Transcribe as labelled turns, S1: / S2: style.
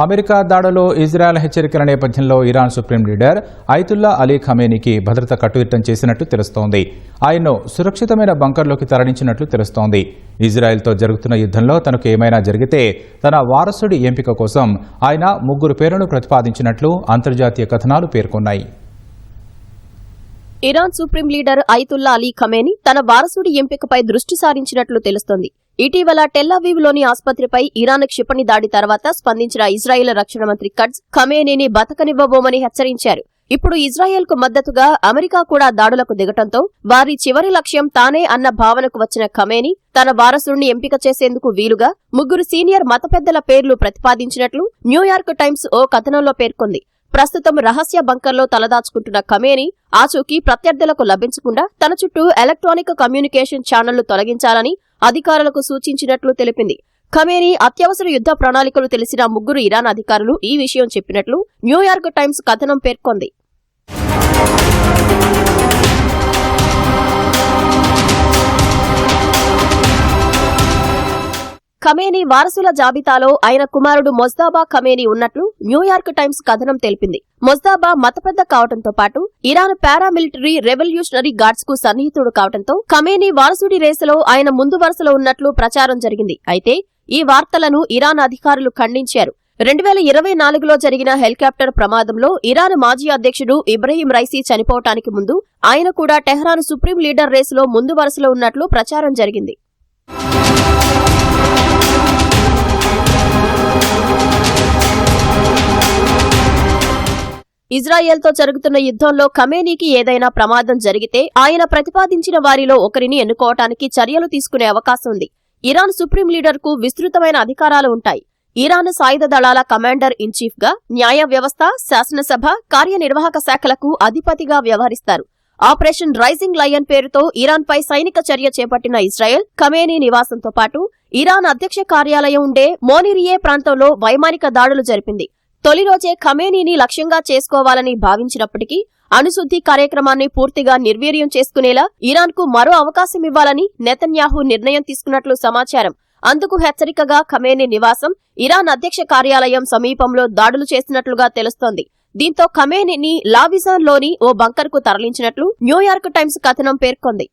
S1: America దాడులో Israel హెచ్చరికల నేపథ్యంలో Iran supreme leader Ayatollah Ali ఖమేనీకి భద్రత కట్టుదిట్టం చేసినట్లు తెలుస్తోంది. ఆయన్ను సురక్షితమైన బంకర్లోకి తరలించినట్లు తెలుస్తోంది. ఇజ్రాయెల్తో జరుగుతున్న యుద్ధంలో తనకు ఏమైనా జరిగితే తన వారసుడి ఎంపిక కోసం ఆయన 3 పేర్లను ప్రతిపాదించినట్లు అంతర్జాతీయ కథనాలు పేర్కొన్నాయి.
S2: Iran supreme leader Ayatollah Ali Khamenei తన వారసుడి ఎంపికపై దృష్టి సారించినట్లు తెలుస్తోంది. ఇటీవల టెల్-అవీవ్లోని ఆసుపత్రిపై ఇరాన్ క్షిపణి దాడి తర్వాత స్పందించిన ఇజ్రాయెల్ రక్షణ మంత్రి కట్జ్ ఖమేనీని బతకనివ్వబోమని హెచ్చరించారు. ఇప్పుడు ఇజ్రాయెల్కు మద్దతుగా అమెరికా కూడా దాడులకు దిగటంతో వారి చివరి లక్ష్యం తానే అన్న భావనకు వచ్చిన ఖమేనీ తన వారసుడిని ఎంపిక చేసేందుకు వీలుగా 3 సీనియర్ మత పెద్దల పేర్లు ప్రతిపాదించినట్లు న్యూయార్క్ టైమ్స్ ఓ కథనంలో పేర్కొంది. ప్రస్తుతం రహస్య బంకర్లో తలదాచుకుంటున్న ఖమేనీ ఆచూకీ ప్రత్యర్థులకు లభించకుండా తన చుట్టూ ఎలక్ట్రానిక్ కమ్యూనికేషన్ ఛానళ్లు తొలగించాలని అధికారులకు సూచించినట్లు తెలిపింది. ఖమేనీ అత్యవసర యుద్ధ ప్రణాళికలు తెలిసిన 3 ఇరాన్ అధికారులు ఈ విషయం చెప్పినట్లు న్యూయార్క్ టైమ్స్ కథనం పేర్కొంది. ఖమేనీ వారసుల జాబితాలో ఆయన కుమారుడు మొజ్దాబా ఖమేనీ ఉన్నట్లు న్యూయార్క్ టైమ్స్ కథనం తెలిపింది. మొజ్దాబా మతపెద్ద కావడంతో పాటు ఇరాన్ పారామిలిటరీ రెవల్యూషనరీ గార్డ్స్ కు సన్నిహితుడు కావడంతో ఖమేనీ వారసుడి రేసులో ఆయన ముందు వరుసలో ఉన్నట్లు ప్రచారం జరిగింది. అయితే ఈ వార్తలను ఇరాన్ అధికారులు ఖండించారు. 2024లో జరిగిన హెలికాప్టర్ ప్రమాదంలో ఇరాన్ మాజీ అధ్యక్షుడు ఇబ్రహీం రైసీ చనిపోవటానికి ముందు ఆయన కూడా టెహ్రాన్ సుప్రీం లీడర్ రేసులో ముందు వరుసలో ఉన్నట్లు ప్రచారం జరిగింది. ఇజ్రాయెల్తో జరుగుతున్న యుద్ధంలో ఖమేనీకి ఏదైనా ప్రమాదం జరిగితే ఆయన ప్రతిపాదించిన వారిలో ఒకరిని ఎన్నుకోవటానికి చర్యలు తీసుకునే అవకాశం ఉంది. ఇరాన్ సుప్రీం లీడర్కు విస్తృతమైన అధికారాలు ఉంటాయి. ఇరాన్ సాయుధ దళాల కమాండర్ ఇన్ చీఫ్ గా, న్యాయ వ్యవస్థ, శాసనసభ, కార్యనిర్వాహక శాఖలకు అధిపతిగా వ్యవహరిస్తారు. ఆపరేషన్ రైజింగ్ లయన్ పేరుతో ఇరాన్పై సైనిక చర్య చేపట్టిన ఇజ్రాయెల్ ఖమేనీ నివాసంతో పాటు ఇరాన్ అధ్యక్ష కార్యాలయం ఉండే మోనిరియే ప్రాంతంలో వైమానిక దాడులు జరిపింది. తొలి రోజే ఖమేనీని లక్ష్యంగా చేసుకోవాలని భావించినప్పటికీ అణుశుద్ధి కార్యక్రమాన్ని పూర్తిగా నిర్వీర్యం చేసుకునేలా ఇరాన్కు మరో అవకాశం ఇవ్వాలని నెతన్యాహు నిర్ణయం తీసుకున్నట్లు సమాచారం. అందుకు హెచ్చరికగా ఖమేనీ నివాసం, ఇరాన్ అధ్యక్ష కార్యాలయం సమీపంలో దాడులు చేసినట్లుగా తెలుస్తోంది. దీంతో ఖమేనీని లావిజాన్లోని ఓ బంకర్కు తరలించినట్లు న్యూయార్క్ టైమ్స్ కథనం పేర్కొంది.